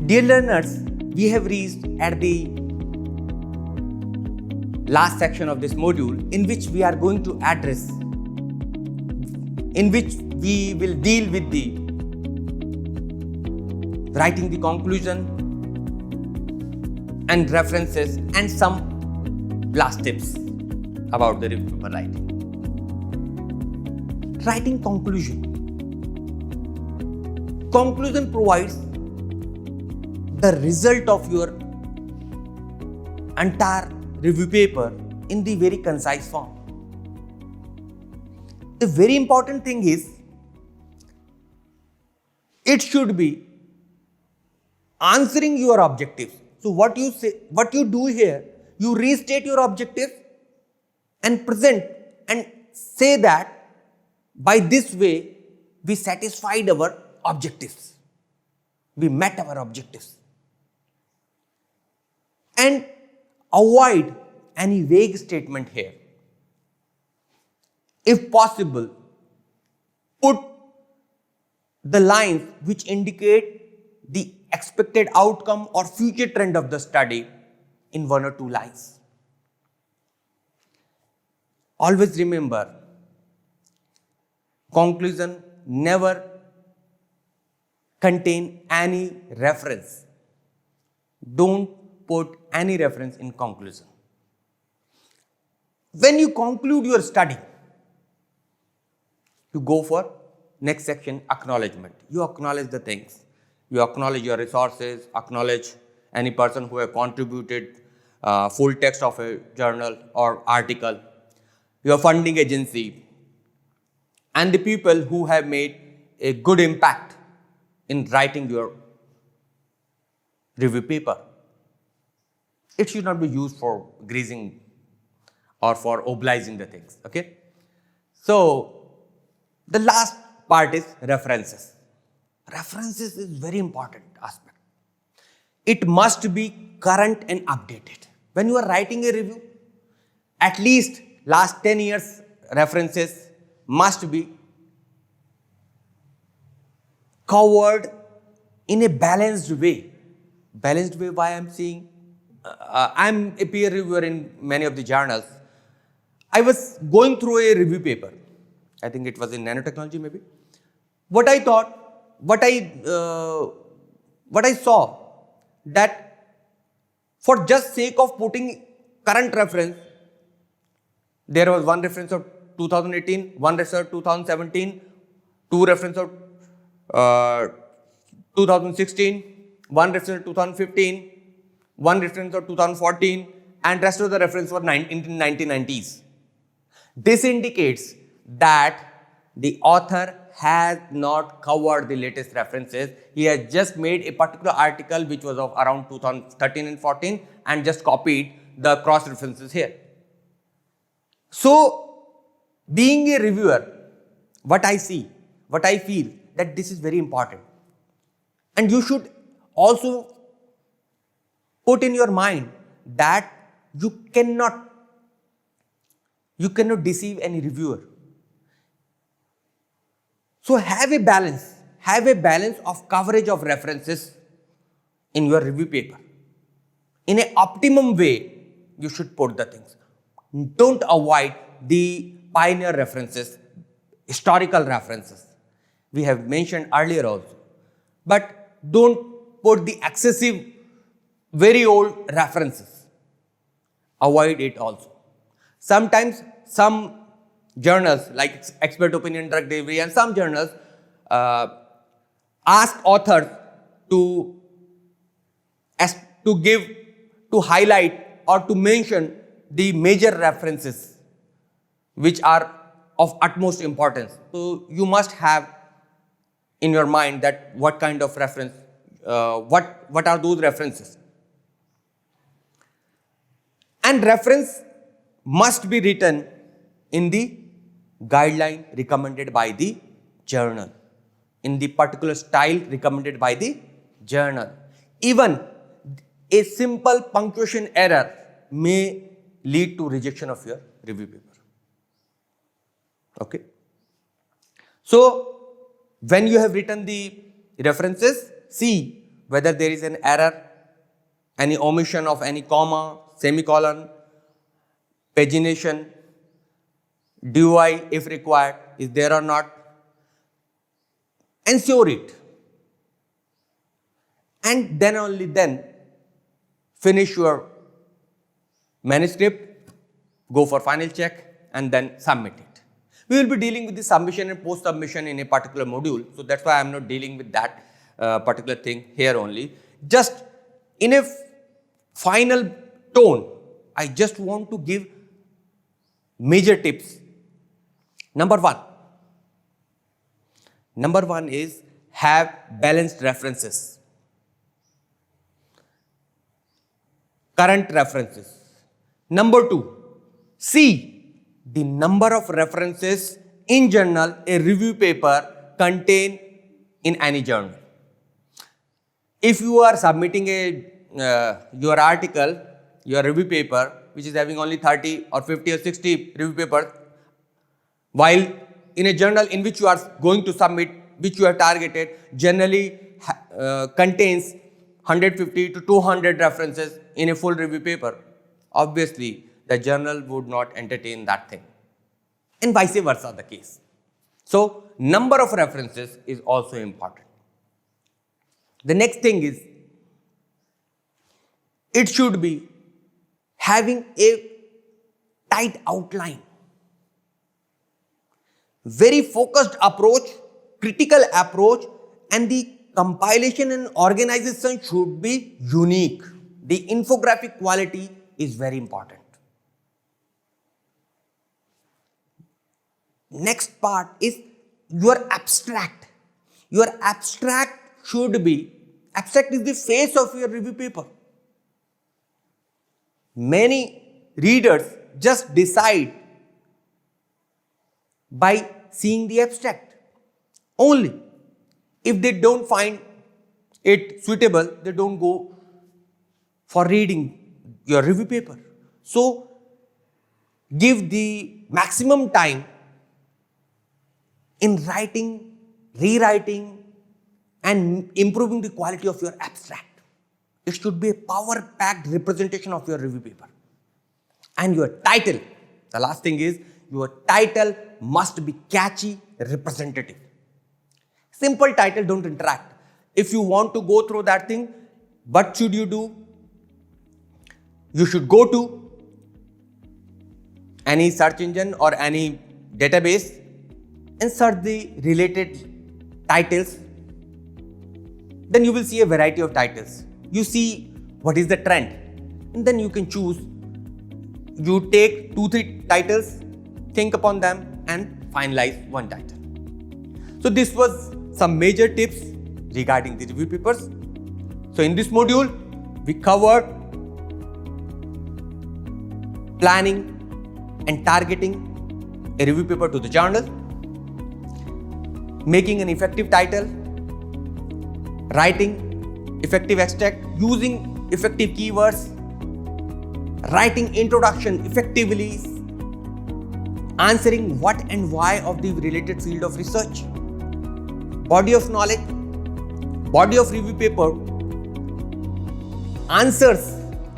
Dear learners, we have reached at the last section of this module in which we are going to address, in which we will deal with the writing the conclusion and references and some last tips about the review paper writing. Writing conclusion. Conclusion provides the result of your entire review paper in the very concise form. The very important thing is it should be answering your objectives. So what you do here, you restate your objectives and present and say that by this way we satisfied our objectives. We met our objectives. And avoid any vague statement here. If possible, put the lines which indicate the expected outcome or future trend of the study in 1 or 2 lines. Always remember, conclusion never contain any reference. Don't put any reference in conclusion. When you conclude your study, you go for next section, acknowledgement. You acknowledge the things. You acknowledge your resources, acknowledge any person who have contributed full text of a journal or article, your funding agency, and the people who have made a good impact in writing your review paper. It should not be used for greasing or for obliging the things, okay? So, the last part is references. References is very important aspect. It must be current and updated. When you are writing a review, at least last 10 years references must be covered in a balanced way. Balanced way, why I'm saying? I'm a peer reviewer in many of the journals. I was going through a review paper. I think it was in nanotechnology maybe. What I saw that for just sake of putting current reference, there was one reference of 2018, one reference of 2017, two reference of 2016, one reference of 2015, one reference of 2014, and rest of the reference were in 1990s. This indicates that the author has not covered the latest references. He has just made a particular article which was of around 2013 and 14 and just copied the cross references here. So, being a reviewer, what I feel that this is very important. And you should also put in your mind that you cannot deceive any reviewer. So have a balance of coverage of references in your review paper. In an optimum way, you should put the things. Don't avoid the pioneer references, historical references. We have mentioned earlier also. But don't put the excessive, very old references. Avoid it also. Sometimes some journals like Expert Opinion Drug Delivery and some journals ask authors to highlight or to mention the major references which are of utmost importance. So you must have in your mind that what kind of reference, what are those references. And reference must be written in the guideline recommended by the journal, in the particular style recommended by the journal. Even a simple punctuation error may lead to rejection of your review paper. Okay. So, when you have written the references, see whether there is an error, any omission of any comma, semicolon, pagination, DOI if required, is there or not. Ensure it. And then only then finish your manuscript, go for final check, and then submit it. We will be dealing with the submission and post-submission in a particular module, so that's why I am not dealing with that particular thing here only. Just in a final tone, I just want to give major tips. Number one is have balanced references, current references. Number two, see the number of references in journal a review paper contain in any journal. If you are submitting your article, your review paper, which is having only 30 or 50 or 60 review papers, while in a journal in which you are going to submit, which you have targeted, generally contains 150 to 200 references in a full review paper, obviously the journal would not entertain that thing. And vice versa the case. So, number of references is also important. The next thing is, it should be having a tight outline, very focused approach, critical approach, and the compilation and organization should be unique. The infographic quality is very important. Next part is your abstract. Your abstract should be, abstract is the face of your review paper. Many readers just decide by seeing the abstract. Only if they don't find it suitable, they don't go for reading your review paper. So, give the maximum time in writing, rewriting, and improving the quality of your abstract. It should be a power-packed representation of your review paper. And your title, the last thing is, your title must be catchy, representative. Simple title don't interact. If you want to go through that thing, what should you do? You should go to any search engine or any database and search the related titles. Then you will see a variety of titles. You see what is the trend, and then you can choose. You take 2-3 titles, think upon them, and finalize one title. So this was some major tips regarding the review papers. So in this module, we covered planning and targeting a review paper to the journal, making an effective title, writing effective extract, using effective keywords, writing introduction effectively, answering what and why of the related field of research, body of knowledge, body of review paper, answers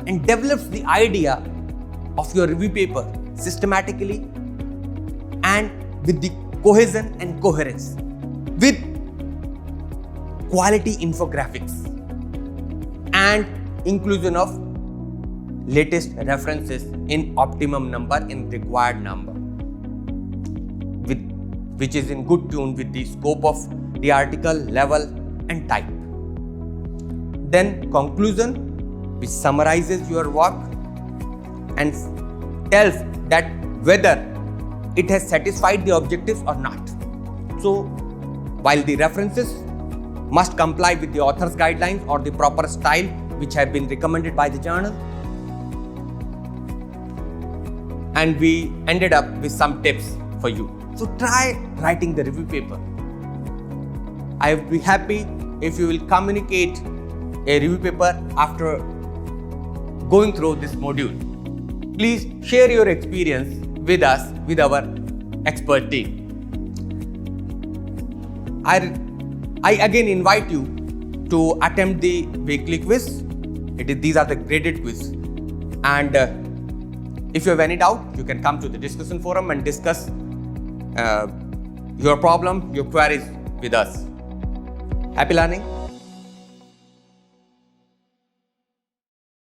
and develops the idea of your review paper systematically and with the cohesion and coherence, with quality infographics and inclusion of latest references in optimum number, in required number, which is in good tune with the scope of the article, level and type. Then conclusion, which summarizes your work and tells that whether it has satisfied the objectives or not. So, while the references must comply with the author's guidelines or the proper style which have been recommended by the journal, and we ended up with some tips for you. So try writing the review paper. I would be happy if you will communicate a review paper after going through this module. Please share your experience with us, with our expert team. I again invite you to attempt the weekly quiz. These are the graded quiz. And if you have any doubt, you can come to the discussion forum and discuss your problem, your queries with us. Happy learning.